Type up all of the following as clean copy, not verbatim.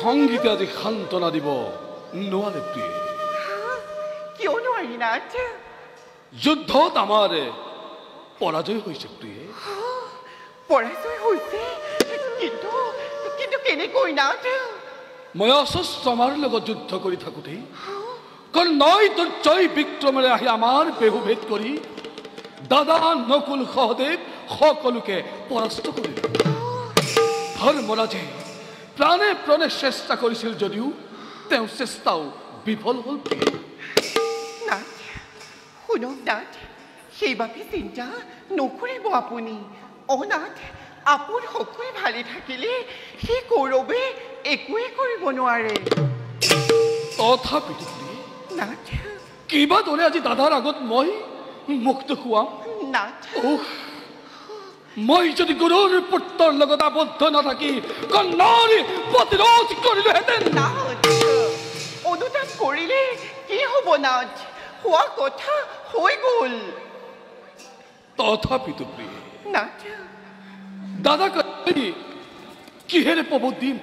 সংগীতে আজি সান্তনা দিব নোৱাৰে প্ৰিয়ে। কিয় নোৱাৰি নাথ? যুদ্ধত আমাৰ পৰাজয় হৈছে প্ৰিয়ে। পৰাজয় হৈছে? কিন্তু কিন্তু কেনেকৈ নাথ? মই অশ্বস্থামাৰ লগত যুদ্ধ কৰি থাকোঁতেই কৰ্ণই তোৰ জয় বিক্ৰমেৰে আহি আমাৰ বেহু ভেদ কৰি দাদা নকুল সহদেৱ সকলোকে পৰাস্ত কৰিলে। ধৰ্মৰাজে প্ৰাণে প্ৰাণে চেষ্টা কৰিছিল যদিও তেওঁ চেষ্টাও বিফল হ'ল। নাথ শুনক নাথ, সেইবাবে চিন্তা নকৰিব আপুনি। অনাথ আপোন সকলোৱে ভালে থাকিলে সেই কৌৰৱে একোৱে কৰিব নোৱাৰে। তথাপিতো নাথ কিবা দৰে আজি দাদাৰ আগত মই মুক্ত খুৱাম। নাথ মই যদি গুৰুৰ পুত্ৰৰ লগত আবদ্ধ নাথাকি কৰ্ণৰ প্ৰতিৰোধ কৰিলোহেঁতেন। নাথ অনুতাপ কৰিলে কি হ'ব নাথ? হোৱা কথা হৈ গ'ল। তথাপিতো প্ৰিয়ে নাথ দাদাক কিহেৰে পাব দিম?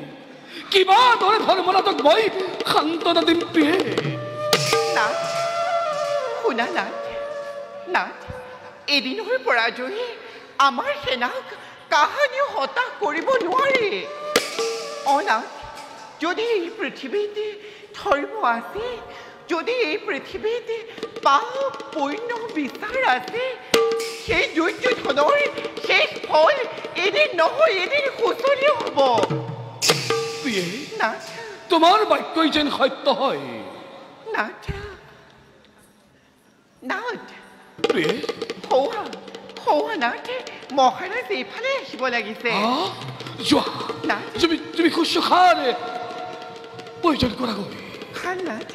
কিবা দৰে ধৰ্মনাথক মই সান্তনা দিম প্ৰিয়ে। নাথ, শুনা নাথ, নাথ, এদিনৰ পৰাজয়ে আমাৰ সেনাক কাহানিও হতাশ কৰিব নোৱাৰে। অনাথ, যদি এই পৃথিৱীত ধৰ্ম আছে, যদি এই পৃথিৱীত পাপ পুণ্য বিচাৰ আছে, সেই দুৰ্যোধনৰ শেষ ফল এদিন নহয় এদিন শোচনীয় হ'ব। প্ৰিয়ে, নাথ, তোমাৰ বাক্যই যেন সত্য হয়। নাথ, নাথ, প্ৰিয়ে, সৌহা, সৌহা নাথ, মহাৰাজ এইফালে আহিব লাগিছে। যোৱা, নাথ, তুমি শুশ্ৰূষাৰে প্ৰয়োজন কৰাগৈ। ভাল নাথ।